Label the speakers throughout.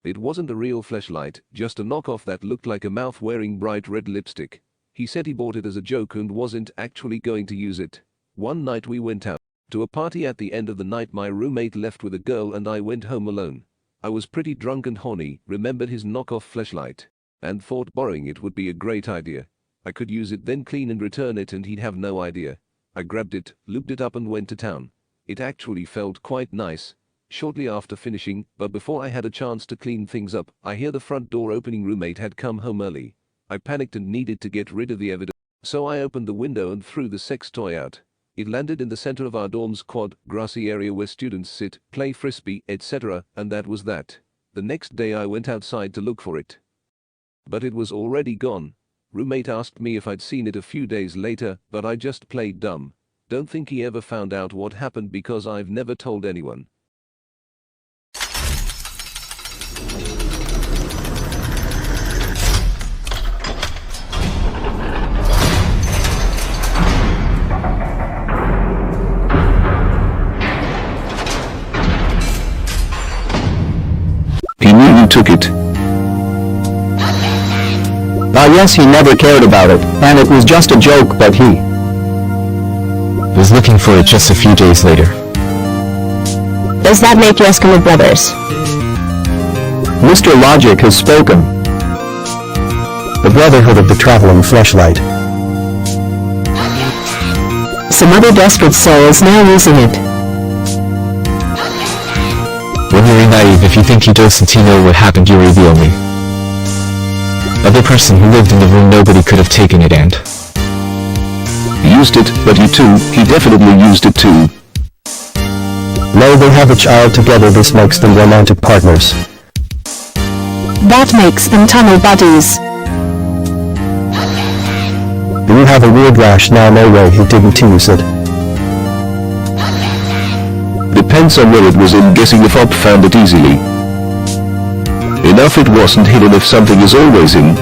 Speaker 1: It wasn't a real fleshlight, just a knockoff that looked like a mouth wearing bright red lipstick. He said he bought it as a joke and wasn't actually going to use it. One night we went out to a party. At the end of the night my roommate left with a girl and I went home alone. I was pretty drunk and horny, remembered his knockoff fleshlight, and thought borrowing it would be a great idea. I could use it, then clean and return it, and he'd have no idea. I grabbed it, looped it up and went to town. It actually felt quite nice. Shortly after finishing, but before I had a chance to clean things up, I hear the front door opening. Roommate had come home early. I panicked and needed to get rid of the evidence, so I opened the window and threw the sex toy out. It landed in the center of our dorm's quad, grassy area where students sit, play frisbee, etc., and that was that. The next day I went outside to look for it, but it was already gone. Roommate asked me if I'd seen it a few days later, but I just played dumb. Don't think he ever found out what happened because I've never told anyone.
Speaker 2: He knew you took it.
Speaker 3: Yes, he never cared about it, and it was just a joke, but he
Speaker 4: was looking for it just a few days later.
Speaker 5: Does that make you Eskimo brothers?
Speaker 3: Mr. Logic has spoken.
Speaker 6: The Brotherhood of the Traveling Fleshlight.
Speaker 5: Some other desperate soul is now using it.
Speaker 4: When you're naive, if you think you don't know what happened, you reveal me. Other person who lived in the room, nobody could have taken it and
Speaker 2: used it, but you too, he definitely used it too.
Speaker 6: No, they have a child together. This makes them romantic partners.
Speaker 5: That makes them tunnel buddies.
Speaker 6: You have a weird rash now. No way, he didn't use it.
Speaker 2: Depends on where it was in. Guessing if Op found it easily enough, it wasn't hidden. If something is always in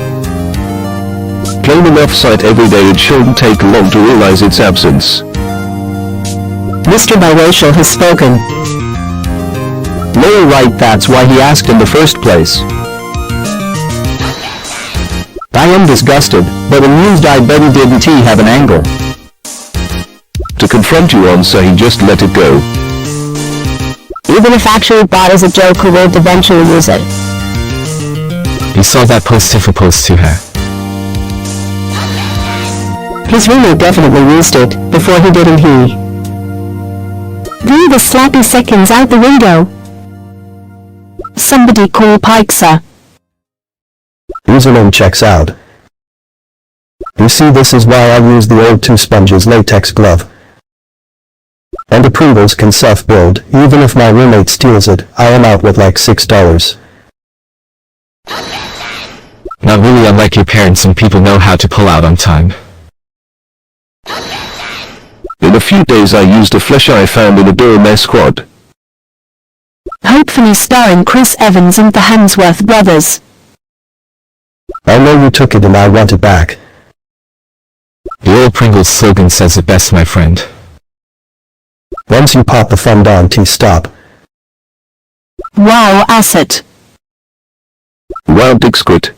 Speaker 2: plain enough sight every day, it shouldn't take long to realize its absence.
Speaker 5: Mr. Biracial has spoken.
Speaker 3: You're right, that's why he asked in the first place. I am disgusted, but amused. I bet he didn't have an angle
Speaker 2: to confront you on, so he just let it go.
Speaker 5: Even if actually bought as a joke, who would eventually use it?
Speaker 4: You saw that post if a post to her.
Speaker 5: His roommate definitely used it, before he did, and he threw the sloppy seconds out the window. Somebody call Pikesa.
Speaker 6: Username checks out. You see, this is why I use the old 2 sponges latex glove. And approvals can self-build. Even if my roommate steals it, I am out with like $6.
Speaker 4: Not really, unlike your parents, some people know how to pull out on time.
Speaker 2: In a few days I used a flesh I found in a dorm squad.
Speaker 5: Hopefully starring Chris Evans and the Hemsworth brothers.
Speaker 6: I know you took it and I want it back.
Speaker 4: The old Pringles slogan says it best, my friend.
Speaker 6: Once you pop the fondant, stop.
Speaker 5: Wow, asset.
Speaker 2: Wow, dick squid.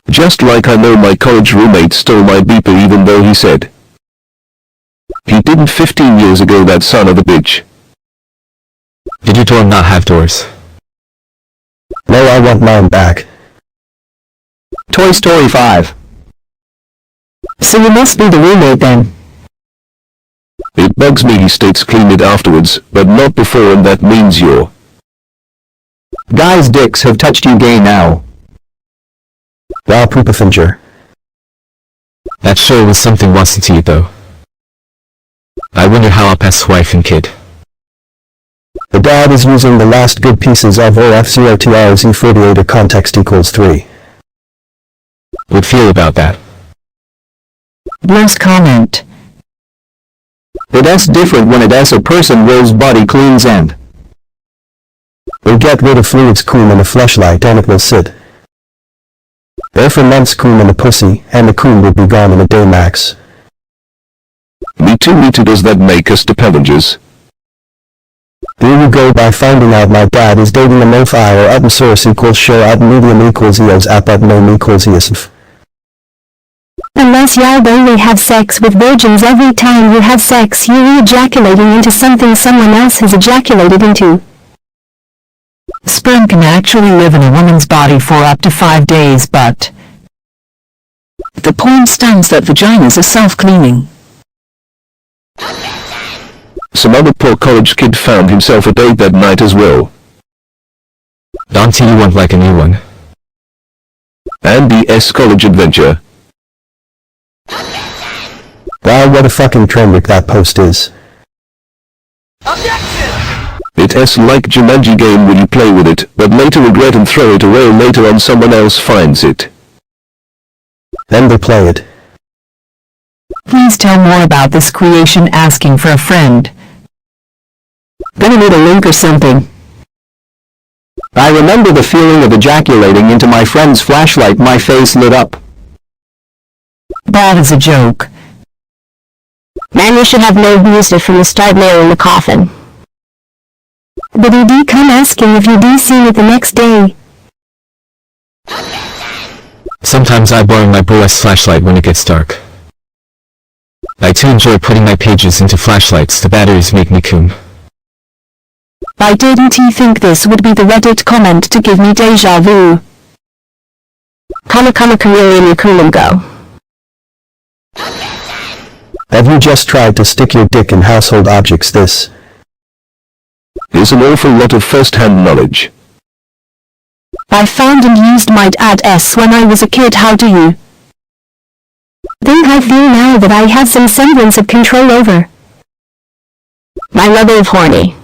Speaker 2: Just like I know my college roommate stole my beeper, even though he said he didn't 15 years ago, that son of a bitch.
Speaker 4: Did your dorm not have doors?
Speaker 6: No, I want mine back.
Speaker 3: Toy Story 5.
Speaker 5: So you must be the roommate then.
Speaker 2: It bugs me he states clean it afterwards, but not before, and that means you're
Speaker 3: guys' dicks have touched you gay now.
Speaker 6: Wow, Poopafinger.
Speaker 4: That sure was something, wasn't it though? I wonder how Op's wife and kid.
Speaker 6: The dad is using the last good pieces of OFCOTRZ48 context equals 3.
Speaker 4: Would feel about that.
Speaker 5: Worst comment.
Speaker 3: It's different when it's a person whose body cleans and
Speaker 6: will get rid of fluids cool in a fleshlight, and it will sit there for months cool in a pussy, and the cool will be gone in a day max.
Speaker 2: Me too, does that make us the Pellingers?
Speaker 6: Here you go by finding out my dad is dating a mofire up source equals show up medium equals eos app up name equals eosf.
Speaker 5: Unless y'all only have sex with virgins every time you have sex you're ejaculating into something someone else has ejaculated into.
Speaker 7: Sperm can actually live in a woman's body for up to 5 days, but the point stands that vaginas are self-cleaning.
Speaker 2: Some other poor college kid found himself a date that night as well.
Speaker 4: Dante, you want like a new one.
Speaker 2: Andy's college adventure.
Speaker 6: Wow, what a fucking train wreck that post is.
Speaker 2: It's like Jumanji game when you play with it, but later regret and throw it away later on someone else finds it.
Speaker 6: Then they play it.
Speaker 7: Please tell more about this creation asking for a friend.
Speaker 3: Gonna need a link or something. I remember the feeling of ejaculating into my friend's flashlight. My face lit up.
Speaker 7: That is a joke.
Speaker 5: Man, you should have used it from the start nailing the coffin. But he did come asking if you do seen it the next day.
Speaker 4: Sometimes I borrow my boy's flashlight when it gets dark. I too enjoy putting my pages into flashlights. The batteries make me coom.
Speaker 5: I didn't think this would be the Reddit comment to give me deja vu. Comma chameleon you cool and go.
Speaker 6: Have you just tried to stick your dick in household objects? This
Speaker 2: is an awful lot of first-hand knowledge.
Speaker 5: I found and used my dad's when I was a kid. How do you think I feel now that I have some semblance of control over my level of horny?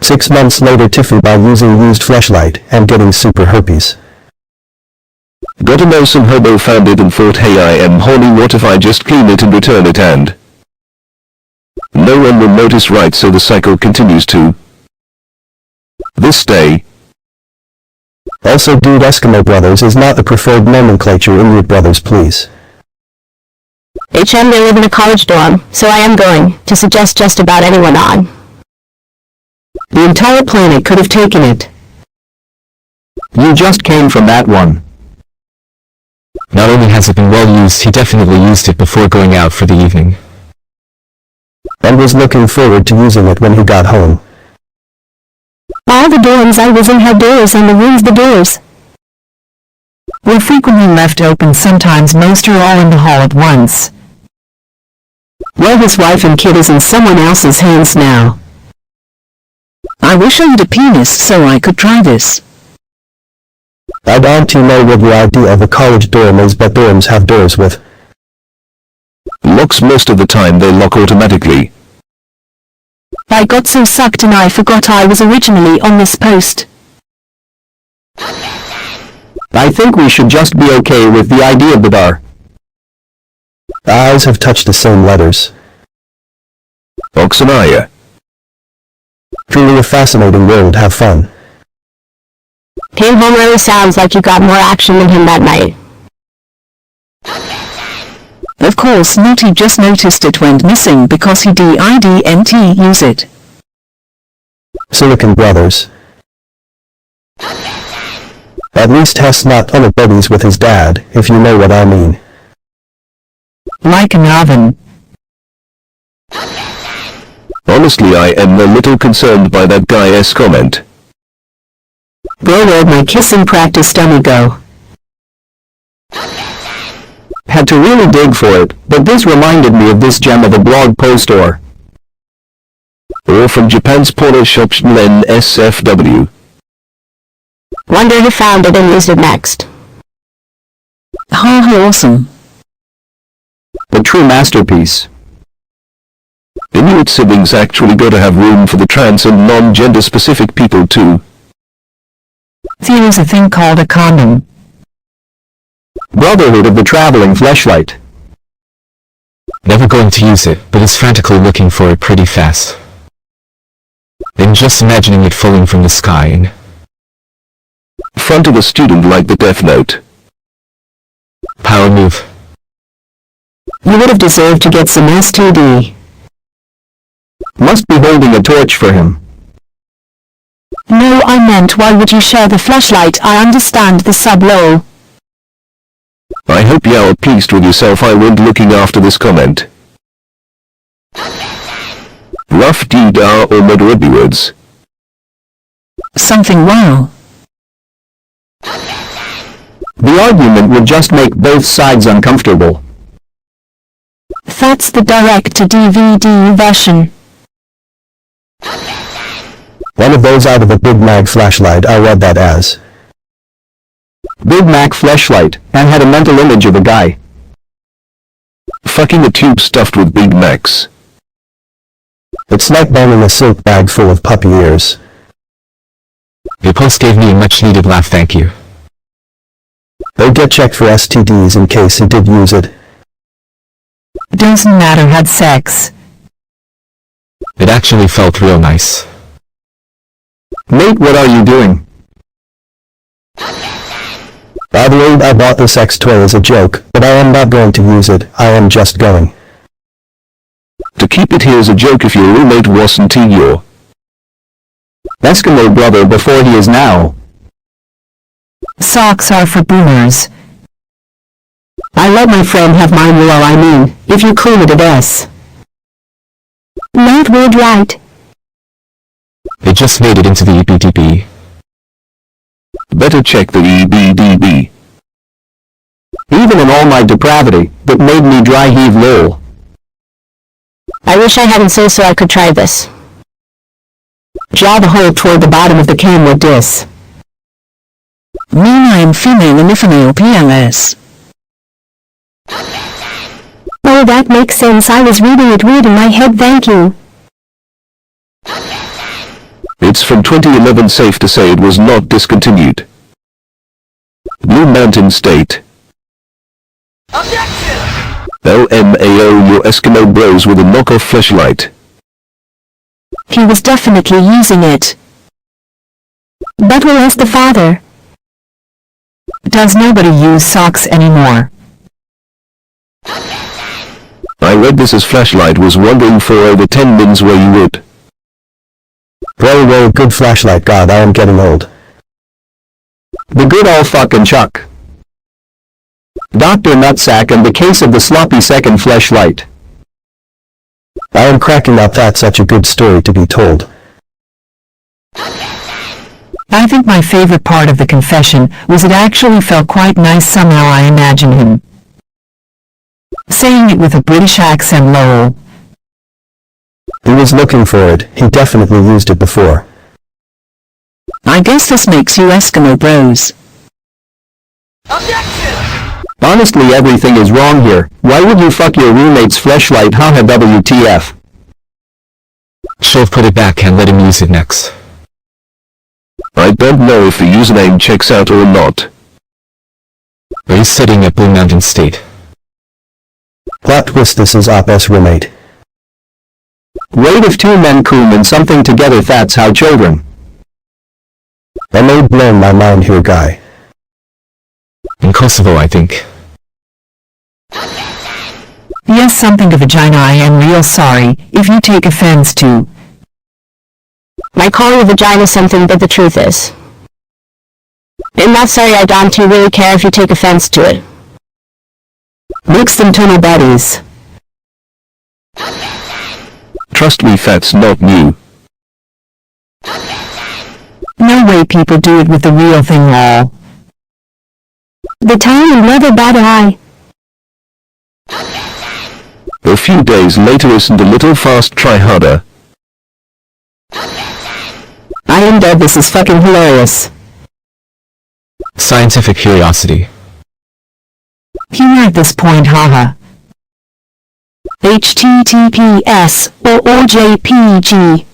Speaker 6: 6 months later, Tiffy by using used fleshlight and getting super herpes.
Speaker 2: Got to know some hobo found it and thought, hey, I am horny, what if I just clean it and return it, and no one will notice, right? So the cycle continues to this day.
Speaker 6: Also, dude, Eskimo Brothers is not the preferred nomenclature. Inuit Brothers, please.
Speaker 5: HM, they live in a college dorm, so I am going to suggest just about anyone on
Speaker 3: The entire planet could have taken it. You just came from that one.
Speaker 4: Not only has it been well used, he definitely used it before going out for the evening.
Speaker 6: And was looking forward to using it when he got home.
Speaker 5: All the dorms I was in had doors, and the rooms the doors
Speaker 7: Were frequently left open, sometimes most or all in the hall at once.
Speaker 3: Well, his wife and kid is in someone else's hands now.
Speaker 7: I wish I had a penis so I could try this.
Speaker 6: I don't know what your idea of a college dorm is, but dorms have doors with
Speaker 2: locks. Most of the time they lock automatically.
Speaker 5: I got so sucked and I forgot I was originally on this post.
Speaker 3: I think we should just be okay with the idea of the bar.
Speaker 6: Eyes have touched the same letters.
Speaker 2: Oxenaya.
Speaker 6: Truly a fascinating world. Have fun.
Speaker 5: Came home really sounds like you got more action than him that night.
Speaker 7: Of course not, he just noticed it went missing because he didn't use it.
Speaker 6: Silicon Brothers. At least Hess not on a buddies with his dad, if you know what I mean.
Speaker 7: Like an oven.
Speaker 2: Honestly, I am a little concerned by that guy's comment.
Speaker 3: Bro, where'd my kissing practice dummy go? Had to really dig for it, but this reminded me of this gem of a blog post or
Speaker 2: from Japan's porno shop Shnlen SFW.
Speaker 5: Wonder who found it and used it next.
Speaker 7: How awesome.
Speaker 3: a true masterpiece.
Speaker 2: Inuit siblings actually gotta have room for the trans and non-gender specific people too.
Speaker 7: There is a thing called a condom.
Speaker 3: Brotherhood of the traveling fleshlight.
Speaker 4: Never going to use it, but is frantically looking for it pretty fast. Then just imagining it falling from the sky in
Speaker 2: front of a student like the Death Note.
Speaker 4: Power move.
Speaker 3: You would have deserved to get some STD. Must be holding a torch for him.
Speaker 5: No, I meant why would you share the fleshlight? I understand the sub-lol.
Speaker 2: I hope you're pleased with yourself. I won't looking after this comment. Rough doodah or moderate words.
Speaker 7: Something wow.
Speaker 3: The argument would just make both sides uncomfortable.
Speaker 5: That's the direct-to-DVD version.
Speaker 6: One of those out of a Big Mac flashlight. I read that as
Speaker 3: Big Mac fleshlight, and had a mental image of a guy
Speaker 2: Fucking a tube stuffed with Big Macs.
Speaker 6: it's like banging a silk bag full of puppy ears.
Speaker 4: Your post gave me a much needed laugh, thank you.
Speaker 6: Go get checked for STDs in case he did use it.
Speaker 7: Doesn't matter, had sex.
Speaker 4: It actually felt real nice.
Speaker 3: Mate, what are you doing?
Speaker 6: By the way, I bought this sex toy as a joke, but I am not going to use it. I am just going
Speaker 2: To keep it here as a joke if your roommate wasn't your
Speaker 3: Eskimo brother before he is now.
Speaker 7: Socks are for boomers.
Speaker 5: I let my friend have mine. Well, I mean, if you clean it a S. Not weird, right?
Speaker 4: It just made it into the EBDB.
Speaker 2: Better check the EBDB.
Speaker 3: Even in all my depravity, that made me dry heave lol.
Speaker 5: I wish I hadn't said so I could try this. Draw the hole toward the bottom of the camera dis.
Speaker 7: Mean I am female and if male PLS.
Speaker 5: Oh, that makes sense. I was reading it weird in my head, thank you.
Speaker 2: It's from 2011. Safe to say it was not discontinued. Blue Mountain State. LMAO, your Eskimo bros with a knockoff fleshlight.
Speaker 5: He was definitely using it. But where is the father?
Speaker 7: Does nobody use socks anymore?
Speaker 2: I read this as flashlight, was wondering for over 10 mins where you would.
Speaker 6: Whoa, good flashlight. God, I am getting old.
Speaker 3: The good old fucking Chuck. Dr. Nutsack and the case of the sloppy second fleshlight.
Speaker 6: I am cracking up. That's such a good story to be told.
Speaker 7: I think my favorite part of the confession was it actually felt quite nice somehow. I imagine him saying it with a British accent, lol.
Speaker 6: He was looking for it. He definitely used it before.
Speaker 7: I guess this makes you Eskimo bros.
Speaker 3: Honestly, everything is wrong here. Why would you fuck your roommate's fleshlight? Haha, WTF.
Speaker 4: Should've put it back and let him use it next.
Speaker 2: I don't know if the username checks out or not.
Speaker 4: Are you studying at Blue Mountain State?
Speaker 6: Plot twist, this is Op's roommate.
Speaker 3: Rate of two men coom and something together, that's how children.
Speaker 6: That may blown my mind here, guy.
Speaker 4: In Kosovo, I think.
Speaker 7: Yes, something to vagina. I am real sorry if you take offense to.
Speaker 5: I call your vagina something, but the truth is, I'm not sorry. I don't really care if you take offense to it.
Speaker 3: Mix them tunnel buddies.
Speaker 2: Trust me, that's not new.
Speaker 7: No way people do it with the real thing, lol.
Speaker 5: The time and leather bad eye.
Speaker 2: A few days later, isn't a little fast, try harder.
Speaker 3: I am dead, this is fucking hilarious.
Speaker 4: Scientific curiosity.
Speaker 7: Humor at this point, haha.
Speaker 5: HTTPS or OJPG.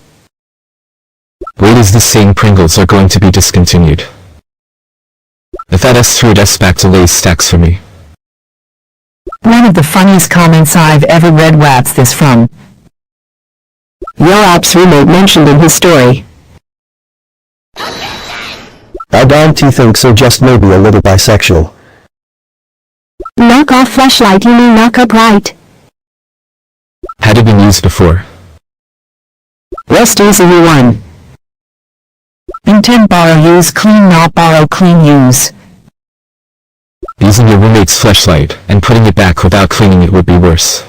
Speaker 4: Wait, is this saying Pringles are going to be discontinued? If that S3 back to Lay's stacks for me.
Speaker 7: One of the funniest comments I've ever read. What's this from?
Speaker 3: Your ops roommate mentioned in his story.
Speaker 6: I don't think so, just maybe a little bisexual.
Speaker 5: Knock off flashlight, you mean knock up right?
Speaker 4: Had it been used before?
Speaker 5: Rest easy you won.
Speaker 7: Intent borrow use clean not borrow clean use.
Speaker 4: Using your roommate's fleshlight and putting it back without cleaning it would be worse.